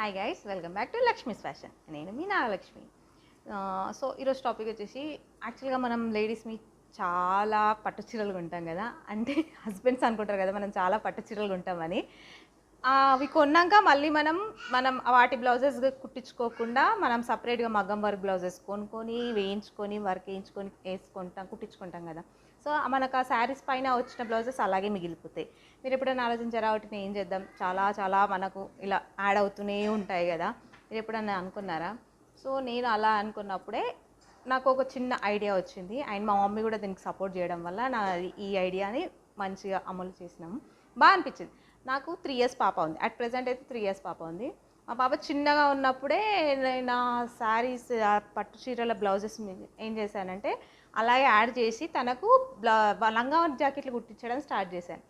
Hi guys, welcome back to Lakshmi's fashion. నేను మీ Nagalakshmi. So ఈరోజు topic వచ్చేసి, యాక్చువల్గా మనం లేడీస్ని చాలా పట్టు చీరలు కొంటాం కదా. అంటే హస్బెండ్స్ అనుకుంటారు కదా మనం చాలా పట్టు చీరలు కొంటామని. అవి కొన్నాక మళ్ళీ మనం వాటి బ్లౌజెస్ కుట్టించుకోకుండా మనం సపరేట్గా మగ్గం వర్క్ బ్లౌజెస్ కొనుక్కొని వేయించుకొని వర్క్ వేయించుకొని కుట్టించుకుంటాం కదా. సో మనకు ఆ శారీస్ పైన వచ్చిన బ్లౌజెస్ అలాగే మిగిలిపోతాయి. మీరు ఎప్పుడైనా ఆలోచించారా వాటిని ఏం చేద్దాం, చాలా చాలా మనకు ఇలా యాడ్ అవుతూనే ఉంటాయి కదా. మీరు ఎప్పుడన్నా అనుకున్నారా? సో నేను అలా అనుకున్నప్పుడే నాకు ఒక చిన్న ఐడియా వచ్చింది, అండ్ మా మమ్మీ కూడా దీనికి సపోర్ట్ చేయడం వల్ల ఈ ఐడియాని మంచిగా అమలు చేసినాము. బాగా అనిపించింది. నాకు 3 ఇయర్స్ పాప ఉంది. అట్ ప్రెజెంట్ అయితే 3 ఇయర్స్ పాప ఉంది. మా పాప చిన్నగా ఉన్నప్పుడే నా శారీస్ పట్టు చీరల బ్లౌజెస్ ఏం చేశానంటే అలాగే యాడ్ చేసి తనకు లంగా జాకెట్లు కుట్టించడం స్టార్ట్ చేశాను.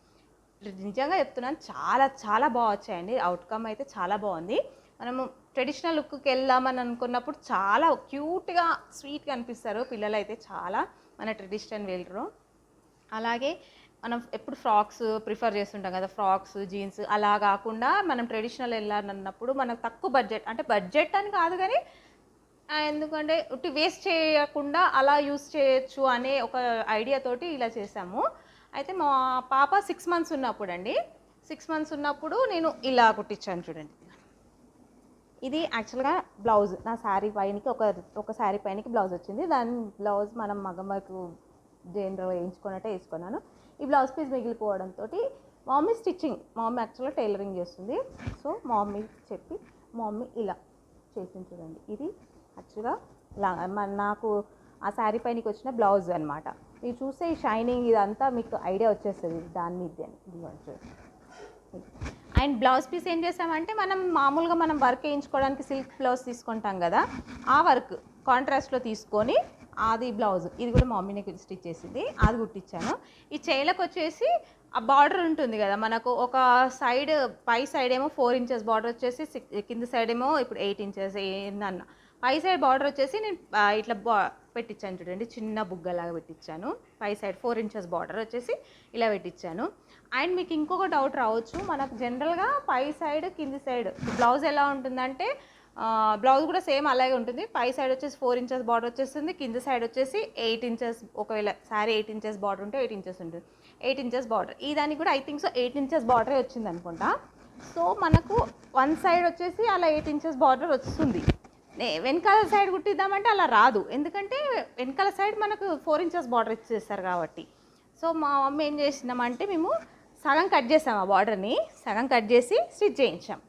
నిజంగా చెప్తున్నాను, చాలా చాలా బాగా వచ్చాయండి. అవుట్కమ్ అయితే చాలా బాగుంది. మనము ట్రెడిషనల్ లుక్కి వెళ్దామని అనుకున్నప్పుడు చాలా క్యూట్గా స్వీట్గా అనిపిస్తారు పిల్లలు అయితే, చాలా మన ట్రెడిషనల్ వేరు. అలాగే మనం ఎప్పుడు ఫ్రాక్స్ ప్రిఫర్ చేస్తుంటాం కదా, ఫ్రాక్స్ జీన్స్ అలా కాకుండా మనం ట్రెడిషనల్ వెళ్ళాలన్నప్పుడు మనకు తక్కువ బడ్జెట్, అంటే బడ్జెట్ అని కాదు కానీ ఎందుకంటే ఉట్టి వేస్ట్ చేయకుండా అలా యూస్ చేయొచ్చు అనే ఒక ఐడియాతోటి ఇలా చేసాము. అయితే మా పాప 6 మంత్స్ ఉన్నప్పుడు అండి, 6 మంత్స్ ఉన్నప్పుడు నేను ఇలా కుట్టించాను చూడండి. ఇది యాక్చువల్గా బ్లౌజ్ నా శారీ పైనకి ఒక శారీ పైనకి బ్లౌజ్ వచ్చింది. దాని బ్లౌజ్ మనం మగ్గం వర్క్ జనరల్గా వేయించుకున్నట్టే వేసుకున్నాను. ఈ బ్లౌజ్ పీస్ మిగిలిపోవడంతో మా మమ్మీ మా మమ్మీ యాక్చువల్గా టైలరింగ్ చేస్తుంది. సో మా మమ్మీ చెప్పి మా మమ్మీ ఇలా చేసింది చూడండి. ఇది యాక్చువల్గా నాకు ఆ శారీ పైనకి వచ్చిన బ్లౌజ్ అనమాట. మీరు చూస్తే ఈ షైనింగ్ ఇదంతా మీకు ఐడియా వచ్చేస్తుంది దాని మీద. అండ్ బ్లౌజ్ పీస్ ఏం చేసామంటే మామూలుగా మనం వర్క్ వేయించుకోవడానికి సిల్క్ బ్లౌజ్ తీసుకుంటాం కదా, ఆ వర్క్ కాంట్రాస్ట్లో తీసుకొని అది బ్లౌజ్, ఇది కూడా మా మమ్మీని స్టిచ్ చేసింది, అది కుట్టించాను. ఈ చేలకు వచ్చేసి ఆ బార్డర్ ఉంటుంది కదా మనకు, ఒక సైడ్ పై సైడ్ ఏమో 4 ఇంచెస్ బార్డర్ వచ్చేసి, కింద సైడ్ ఏమో ఇప్పుడు 8 ఇంచెస్ ఏందన్న. పై సైడ్ బార్డర్ వచ్చేసి నేను ఇట్లా పెట్టించాను చూడండి, చిన్న బుగ్గలాగా పెట్టించాను. పై సైడ్ 4 ఇంచెస్ బార్డర్ వచ్చేసి ఇలా పెట్టించాను. అండ్ మీకు ఇంకొక డౌట్ రావచ్చు, మనకు జనరల్గా పై సైడ్ కింది సైడ్ బ్లౌజ్ ఎలా ఉంటుందంటే, బ్లౌజ్ కూడా సేమ్ అలాగే ఉంటుంది. పై సైడ్ వచ్చేసి 4 ఇంచెస్ బార్డర్ వచ్చేస్తుంది, కింద సైడ్ వచ్చేసి 8 ఇంచెస్. ఒకవేళ శారీ 8 ఇంచెస్ బార్డర్ ఉంటే 8 ఇంచెస్ ఉంటుంది, 8 ఇంచెస్ బార్డర్. ఈ దానికి కూడా ఐ థింక్ సో 8 ఇంచెస్ బార్డరే వచ్చింది అనుకుంటా. సో మనకు వన్ సైడ్ వచ్చేసి అలా 8 ఇంచెస్ బార్డర్ వస్తుంది. వెనకాల సైడ్ కుట్టిద్దామంటే అలా రాదు, ఎందుకంటే వెనకాల సైడ్ మనకు 4 ఇంచెస్ బార్డర్ ఇచ్చేస్తారు కాబట్టి. సో మా మమ్మీ ఏం చేసినామంటే, మేము సగం కట్ చేసాం, ఆ బార్డర్ని సగం కట్ చేసి స్టిచ్ చేయించాం.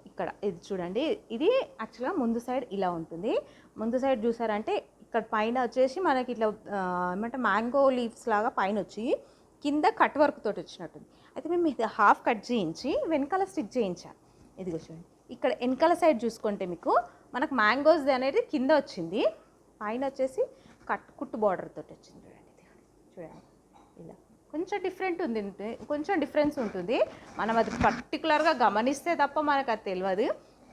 ఇక్కడ ఇది చూడండి, ఇది యాక్చువల్గా ముందు సైడ్ ఇలా ఉంటుంది. ముందు సైడ్ చూసారంటే ఇక్కడ పైన వచ్చేసి మనకి ఇట్లా ఏమంటే మ్యాంగో లీవ్స్ లాగా పైన వచ్చి కింద కట్ వర్క్ తోటి వచ్చినట్టుంది. అయితే మేము ఇది హాఫ్ కట్ చేయించి వెనకాల స్టిచ్ చేయించాం. ఇదిగో చూడండి, ఇక్కడ వెనకాల సైడ్ చూసుకుంటే మీకు మనకు మ్యాంగోస్ అనేది కింద వచ్చింది, పైన వచ్చేసి కుట్టు బార్డర్ తోటి వచ్చింది చూడండి. చూడండి ఇలా కొంచెం డిఫరెన్స్ ఉంటుంది. మనం అది పర్టికులర్గా గమనిస్తే తప్ప మనకు అది తెలియదు.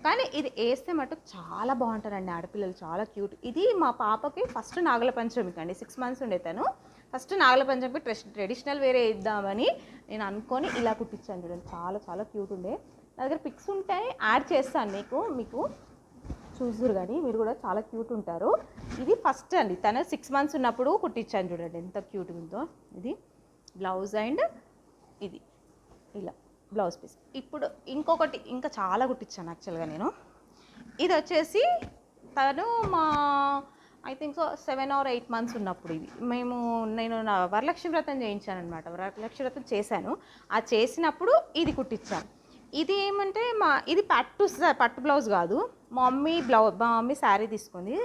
కానీ ఇది వేస్తే మటుకు చాలా బాగుంటారండి ఆడపిల్లలు, చాలా క్యూట్. ఇది మా పాపకి ఫస్ట్ నాగుల పంచమికి అండి, 6 మంత్స్ ఉండే తను. ఫస్ట్ నాగుల పంచమికి ట్రెడిషనల్ వేరే ఇద్దామని నేను అనుకొని ఇలా కుట్టించాను చూడండి. చాలా చాలా క్యూట్ ఉండే. నా దగ్గర పిక్స్ ఉంటాయి, యాడ్ చేస్తాను మీకు చూసురు కానీ మీరు కూడా చాలా క్యూట్ ఉంటారు. ఇది ఫస్ట్ అండి, తను 6 మంత్స్ ఉన్నప్పుడు కుట్టించాను చూడండి, ఎంత క్యూట్ ఉందో. ఇది బ్లౌజ్ అండ్ ఇది ఇలా బ్లౌజ్ పీస్. ఇప్పుడు ఇంకొకటి ఇంకా చాలా కుట్టించాను యాక్చువల్గా నేను. ఇది వచ్చేసి తను I think so 7 or 8 months ఉన్నప్పుడు ఇది నేను నా వరలక్ష్మి వ్రతం చేయించాను అనమాట. వరలక్ష్మి వ్రతం చేశాను, ఆ చేసినప్పుడు ఇది కుట్టించాను. ఇది ఏమంటే ఇది పట్టు బ్లౌజ్ కాదు, మా మమ్మీ శారీ తీసుకుంది,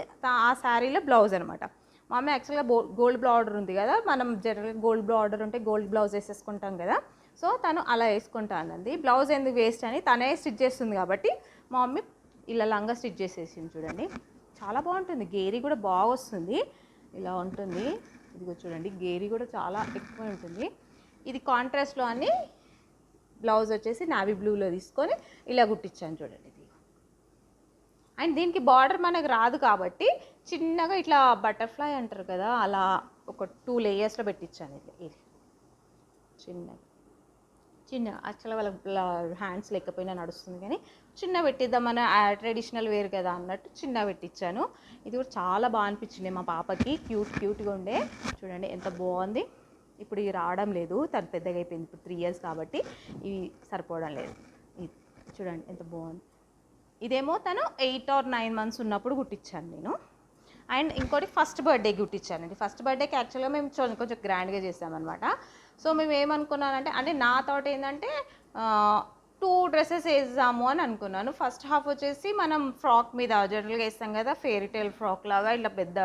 ఆ శారీలో బ్లౌజ్ అనమాట. మా మమ్మీ యాక్చువల్గా గోల్డ్ బార్డర్ ఉంది కదా, మనం జనరల్గా గోల్డ్ బార్డర్ ఉంటే గోల్డ్ బ్లౌజ్ వేసేసుకుంటాం కదా. సో తను అలా వేసుకుంటా అన్నది. బ్లౌజ్ ఎందుకు వేస్ట్ అని తనే స్టిచ్ చేస్తుంది కాబట్టి మా మమ్మీ ఇలా లంగా స్టిచ్ చేసేసింది చూడండి. చాలా బాగుంటుంది, గేరీ కూడా బాగా వస్తుంది, ఇలా ఉంటుంది. ఇదిగో చూడండి, గేరీ కూడా చాలా ఎక్కువ ఉంటుంది. ఇది కాంట్రాస్ట్లో అని బ్లౌజ్ వచ్చేసి నావీ బ్లూలో తీసుకొని ఇలా కుట్టించాను చూడండి. అండ్ దీనికి బార్డర్ మనకు రాదు కాబట్టి చిన్నగా ఇట్లా బటర్ఫ్లై అంటారు కదా, అలా ఒక 2 లేయర్స్లో పెట్టించాను. ఇది చిన్న యాక్చువల్గా వాళ్ళ హ్యాండ్స్ లేకపోయినా నడుస్తుంది కానీ చిన్న పెట్టిద్దామని ట్రెడిషనల్ వేర్ కదా అన్నట్టు చిన్న పెట్టించాను. ఇది కూడా చాలా బాగా అనిపించింది మా పాపకి, క్యూట్గా ఉండే. చూడండి ఎంత బాగుంది. ఇప్పుడు ఇవి రావడం లేదు, తను పెద్దగా అయిపోయింది, ఇప్పుడు 3 years కాబట్టి ఇవి సరిపోవడం లేదు. ఇది చూడండి ఎంత బాగుంది. ఇదేమో తను 8 or 9 months ఉన్నప్పుడు కుట్టించాను నేను. అండ్ ఇంకోటి ఫస్ట్ బర్త్డేకి కుట్టించానండి. ఫస్ట్ బర్త్డేకి యాక్చువల్గా మేము కొంచెం గ్రాండ్గా చేసామన్నమాట. సో మేము ఏమనుకున్నానంటే, అంటే నా థాట్ ఏంటంటే 2 dresses వేద్దాము అని అనుకున్నాను. ఫస్ట్ హాఫ్ వచ్చేసి మనం ఫ్రాక్ మీద జనరల్గా వేస్తాం కదా, ఫెయిరీ టైల్ ఫ్రాక్ లాగా ఇట్లా పెద్ద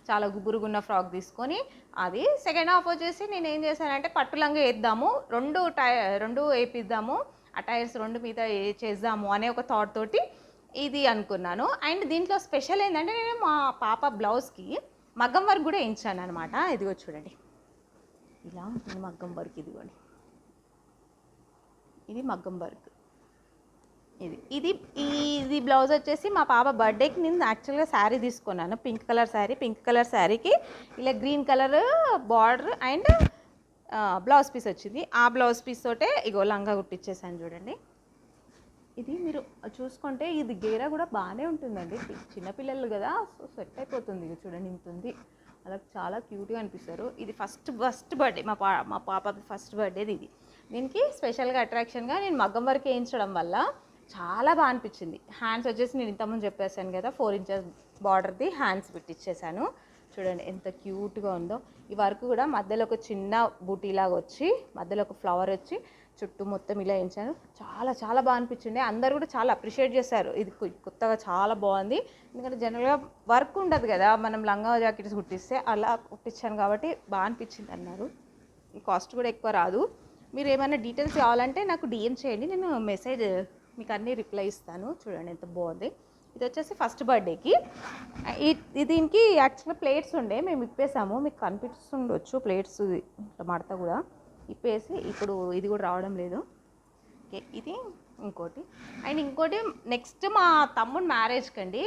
చాలా గుబురుగున్న ఫ్రాక్ తీసుకొని అది. సెకండ్ హాఫ్ వచ్చేసి నేను ఏం చేశానంటే పట్టు లంగా వేద్దాము, రెండు వేపిద్దాము, ఆ టైర్స్ 2 మీద చేద్దాము అనే ఒక థాట్ తోటి ఇది అనుకున్నాను. అండ్ దీంట్లో స్పెషల్ ఏంటంటే నేను మా పాప బ్లౌజ్కి మగ్గం వర్క్ కూడా వేయించాను అనమాట. ఇదిగో చూడండి ఇలా ఉంటుంది మగ్గం వర్క్. ఇదిగోండి ఇది మగ్గం వర్క్. ఇది బ్లౌజ్ వచ్చేసి మా పాప బర్త్డేకి నేను యాక్చువల్గా శారీ తీసుకున్నాను, పింక్ కలర్ శారీకి ఇలా green colour border and blouse piece వచ్చింది. ఆ బ్లౌజ్ పీస్ తోటే ఇగో లంగా కుట్టించేసాను చూడండి. ఇది మీరు చూసుకుంటే ఇది గేరా కూడా బాగానే ఉంటుందండి, చిన్నపిల్లలు కదా, సో సెట్ అయిపోతుంది. ఇది చూడండి ఇంత ఉంది, అలా చాలా క్యూట్గా అనిపిస్తారు. ఇది ఫస్ట్ బర్త్డే మా పాప ఫస్ట్ బర్త్డేది ఇది. దీనికి స్పెషల్గా అట్రాక్షన్గా నేను మగ్గం వరకు వేయించడం వల్ల చాలా బాగా అనిపించింది. హ్యాండ్స్ వచ్చేసి నేను ఇంతకుముందు చెప్పేసాను కదా, 4 inches బార్డర్ది హ్యాండ్స్ పెట్టించేసాను. చూడండి ఎంత క్యూట్గా ఉందో. ఈ వర్క్ కూడా మధ్యలో ఒక చిన్న బూటీలాగా వచ్చి మధ్యలో ఒక ఫ్లవర్ వచ్చి చుట్టూ మొత్తం ఇలా వేయించాను. చాలా బాగా అనిపించింది. అందరు కూడా చాలా అప్రిషియేట్ చేశారు, ఇది కొత్తగా చాలా బాగుంది. ఎందుకంటే జనరల్గా వర్క్ ఉండదు కదా, మనం లంగా జాకెట్స్ కుట్టిస్తే అలా కుట్టించాను కాబట్టి బాగా అనిపించింది అన్నారు. కాస్ట్ కూడా ఎక్కువ రాదు. మీరు ఏమైనా డీటెయిల్స్ కావాలంటే నాకు DM చేయండి, నేను మెసేజ్ మీకు అన్నీ రిప్లై ఇస్తాను. చూడండి ఎంత బాగుంది. ఇది వచ్చేసి ఫస్ట్ బర్త్డేకి. దీనికి యాక్చువల్గా ప్లేట్స్ ఉండే, మేము ఇప్పేసాము, మీకు కనిపిస్తుండొచ్చు ప్లేట్స్ మడత కూడా ఇప్పేసి. ఇప్పుడు ఇది కూడా రావడం లేదు. ఓకే ఇది ఇంకోటి. అండ్ ఇంకోటి నెక్స్ట్ మా తమ్ముడు మ్యారేజ్కి అండి,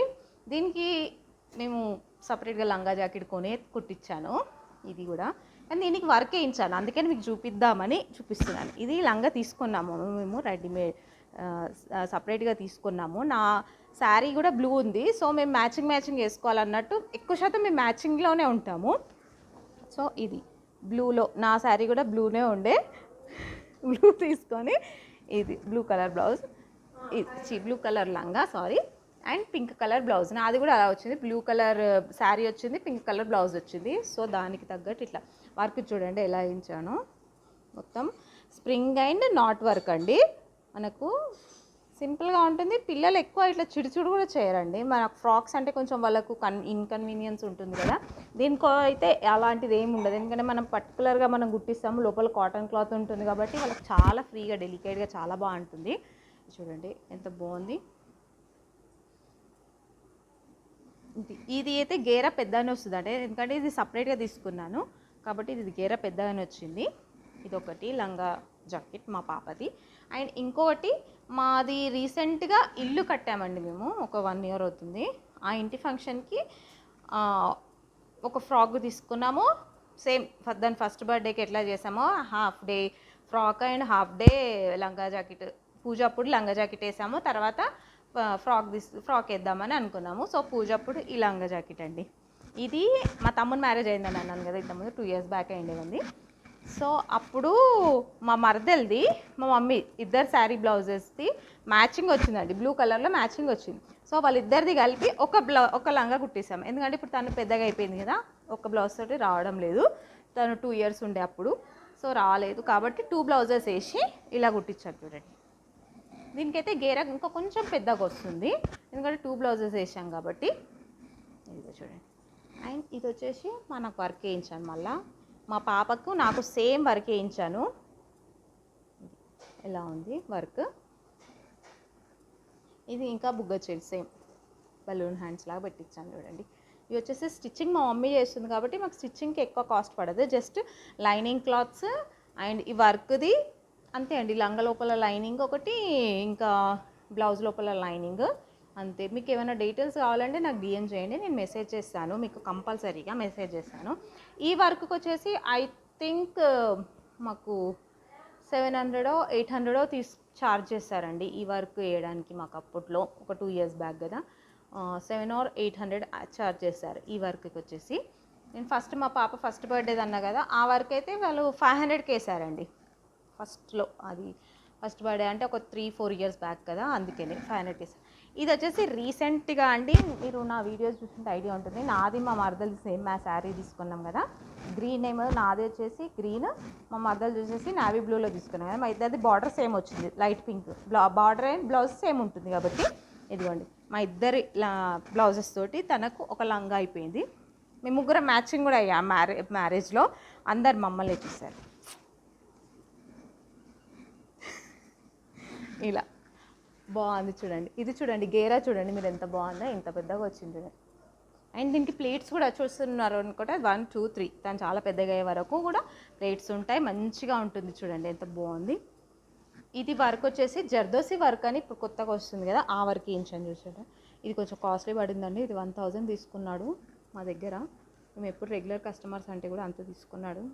దీనికి మేము సపరేట్గా లంగా జాకెట్ కొని కుట్టించాను. ఇది కూడా అండ్ దీనికి వర్క్ వేయించాను, అందుకని మీకు చూపిద్దామని చూపిస్తున్నాను. ఇది లంగా తీసుకున్నాము మేము రెడీమేడ్, సపరేట్గా తీసుకున్నాము. నా శారీ కూడా బ్లూ ఉంది, సో మేము మ్యాచింగ్ వేసుకోవాలన్నట్టు ఎక్కువ శాతం మేము మ్యాచింగ్లోనే ఉంటాము. సో ఇది బ్లూలో, నా శారీ కూడా బ్లూనే ఉండే, బ్లూ తీసుకొని ఇది blue colour blouse, blue colour లంగా అండ్ పింక్ కలర్ బ్లౌజ్. నాది కూడా అలా వచ్చింది, బ్లూ కలర్ శారీ వచ్చింది, పింక్ కలర్ బ్లౌజ్ వచ్చింది. సో దానికి తగ్గట్టు ఇట్లా వర్క్ చూడండి ఎలా వేయించాను. మొత్తం స్ప్రింగ్ అండ్ నాట్ వర్క్ అండి, మనకు సింపుల్గా ఉంటుంది. పిల్లలు ఎక్కువ ఇట్లా చిడుచుడు కూడా చేయరండి. మన ఫ్రాక్స్ అంటే కొంచెం వాళ్ళకు ఇన్కన్వీనియన్స్ ఉంటుంది కదా, దీనికో అయితే అలాంటిది ఏమి ఉండదు. ఎందుకంటే మనం పర్టికులర్గా మనం గుట్టిస్తాము, లోపల కాటన్ క్లాత్ ఉంటుంది కాబట్టి వాళ్ళకి చాలా ఫ్రీగా డెలికేట్గా చాలా బాగుంటుంది. చూడండి ఎంత బాగుంది. ఇది అయితే గేరా పెద్దగానే వస్తుంది అంటే, ఎందుకంటే ఇది సపరేట్గా తీసుకున్నాను కాబట్టి ఇది గేరా పెద్దగానే వచ్చింది. ఇది ఒకటి లంగా జాకెట్ మా పాపది. అండ్ ఇంకొకటి మాది రీసెంట్గా ఇల్లు కట్టామండి మేము, ఒక 1 year అవుతుంది. ఆ ఇంటి ఫంక్షన్కి ఒక ఫ్రాక్ తీసుకున్నాము, సేమ్ దాని ఫస్ట్ బర్త్డేకి ఎట్లా చేసామో half day frock and half day లంగా జాకెట్. పూజ అప్పుడు లంగా జాకెట్ వేసాము, తర్వాత ఫ్రాక్ వేద్దామని అనుకున్నాము. సో పూజ అప్పుడు ఈ లంగా జాకెట్ అండి. ఇది మా తమ్ముడు మ్యారేజ్ అయిందని అన్నాను కదా ఇంతకుముందు, 2 years బ్యాక్ అయింది. సో అప్పుడు మా మరదల్ది మా మమ్మీ ఇద్దరు శారీ బ్లౌజెస్ది మ్యాచింగ్ వచ్చిందండి, బ్లూ కలర్లో మ్యాచింగ్ వచ్చింది. సో వాళ్ళిద్దరిది కలిపి ఒక లంగా కుట్టేసాం. ఎందుకంటే ఇప్పుడు తను పెద్దగా అయిపోయింది కదా, ఒక బ్లౌజ్ తోటి రావడం లేదు. తను 2 years ఉండే అప్పుడు, సో రాలేదు కాబట్టి 2 blouses వేసి ఇలా కుట్టించాను చూడండి. దీనికైతే గేరా ఇంకా కొంచెం పెద్దగా వస్తుంది, ఎందుకంటే 2 blouses వేసాం కాబట్టి. ఇదిగో చూడండి. అండ్ ఇది వచ్చేసి మనకు వర్క్ వేయించాను, మళ్ళీ మా పాపకు నాకు సేమ్ వర్క్ వేయించాను. ఎలా ఉంది వర్క్. ఇది ఇంకా బుగ్గ చెల్లి సేమ్ బలూన్ హ్యాండ్స్ లాగా పెట్టించాను చూడండి. ఇవి వచ్చేసి స్టిచ్చింగ్ మా మమ్మీ చేస్తుంది కాబట్టి మాకు స్టిచ్చింగ్కి ఎక్కువ కాస్ట్ పడదు, జస్ట్ లైనింగ్ క్లాత్స్ అండ్ ఈ వర్క్ది అంతే అండి. లంగ లోపల లైనింగ్ ఒకటి, ఇంకా బ్లౌజ్ లోపల లైనింగ్ అంతే. మీకు ఏమైనా డీటెయిల్స్ కావాలంటే నాకు DM చేయండి, నేను మెసేజ్ చేస్తాను, మీకు కంపల్సరీగా మెసేజ్ చేస్తాను. ఈ వర్క్కి వచ్చేసి ఐ థింక్ మాకు 700 800 ఛార్జ్ చేశారండి ఈ వర్క్ వేయడానికి. మాకు అప్పట్లో ఒక 2 ఇయర్స్ బ్యాక్ కదా, 700 or 800 ఛార్జ్ చేశారు ఈ వర్క్కి వచ్చేసి. నేను ఫస్ట్ మా పాప ఫస్ట్ బర్త్డేది అన్నా కదా, ఆ వర్క్ అయితే వాళ్ళు 500కి వేసారండి ఫస్ట్లో. అది ఫస్ట్ బర్త్డే అంటే ఒక 3-4 ఇయర్స్ బ్యాక్ కదా, అందుకని 500కి వేసారు. ఇది వచ్చేసి రీసెంట్గా అండి, మీరు నా వీడియోస్ చూస్తుంటే ఐడియా ఉంటుంది. నాది మా మరదలు సేమ్ మా శారీ తీసుకున్నాం కదా, గ్రీన్ ఏమో నాది వచ్చేసి గ్రీన్, మా మరదలు చూసేసి నావీ బ్లూలో తీసుకున్నాం కదా. మా ఇద్దరిది బార్డర్ సేమ్ వచ్చింది, light pink. Border and blouse same ఉంటుంది కాబట్టి ఇదిగోండి మా ఇద్దరి బ్లౌజెస్ తోటి తనకు ఒక లంగా అయిపోయింది. మేము ముగ్గురం మ్యాచింగ్ కూడా అయ్యాం మ్యారేజ్లో. అందరు మమ్మల్ని చూశారు ఇలా. బాగుంది చూడండి, ఇది చూడండి గేరా చూడండి మీరు ఎంత బాగుందో, ఎంత పెద్దగా వచ్చింది. అండ్ దీనికి ప్లేట్స్ కూడా చూస్తున్నారు అనుకుంటే 1 2 3 దాని చాలా పెద్దగా అయ్యే వరకు కూడా ప్లేట్స్ ఉంటాయి. మంచిగా ఉంటుంది చూడండి ఎంత బాగుంది. ఇది వర్క్ వచ్చేసి జర్దోసి వర్క్ అని ఇప్పుడు కొత్తగా వస్తుంది కదా, ఆ వర్క్ వేయించాను చూసారా. ఇది కొంచెం కాస్ట్లీ పడిందండి, ఇది 1000 తీసుకున్నాడు మా దగ్గర. మేము ఎప్పుడు రెగ్యులర్ కస్టమర్స్ అంటే కూడా అంత తీసుకున్నాడు,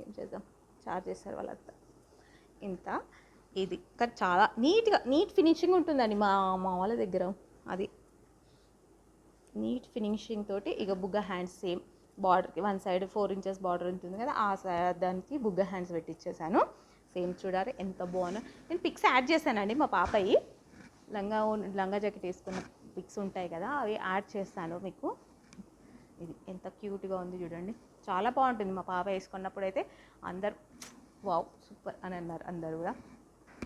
ఏం చేద్దాం, చార్జ్ చేస్తారు వాళ్ళంతా ఇంత. ఇది కానీ చాలా నీట్ ఫినిషింగ్ ఉంటుందండి మా వాళ్ళ దగ్గర. అది నీట్ ఫినిషింగ్ తోటి. ఇక బుగ్గ హ్యాండ్స్ సేమ్ బార్డర్కి 1 side 4 inches బార్డర్ ఉంటుంది కదా, ఆ దానికి బుగ్గ హ్యాండ్స్ పెట్టించేసాను. సేమ్ చూడాలి ఎంత బాగున్నా. నేను పిక్స్ యాడ్ చేశానండి మా పాపయి లంగా జాకెట్ వేసుకున్న పిక్స్ ఉంటాయి కదా, అవి యాడ్ చేస్తాను మీకు. ఇది ఎంత క్యూట్గా ఉంది చూడండి, చాలా బాగుంటుంది. మా పాప వేసుకున్నప్పుడు అయితే అందరు వావ్ సూపర్ అని అన్నారు అందరు కూడా.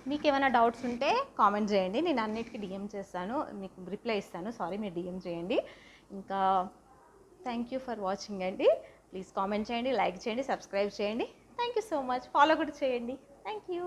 మీకు ఏమైనా డౌట్స్ ఉంటే కామెంట్ చేయండి, నేను అన్నిటికీ డిఎం చేస్తాను, మీకు రిప్లై ఇస్తాను. సారీ, మీరు డిఎం చేయండి. ఇంకా థ్యాంక్ యూ ఫర్ వాచింగ్ అండి. ప్లీజ్ కామెంట్ చేయండి, లైక్ చేయండి, సబ్స్క్రైబ్ చేయండి. Thank you so much. Follow కూడా చేయండి. Thank you.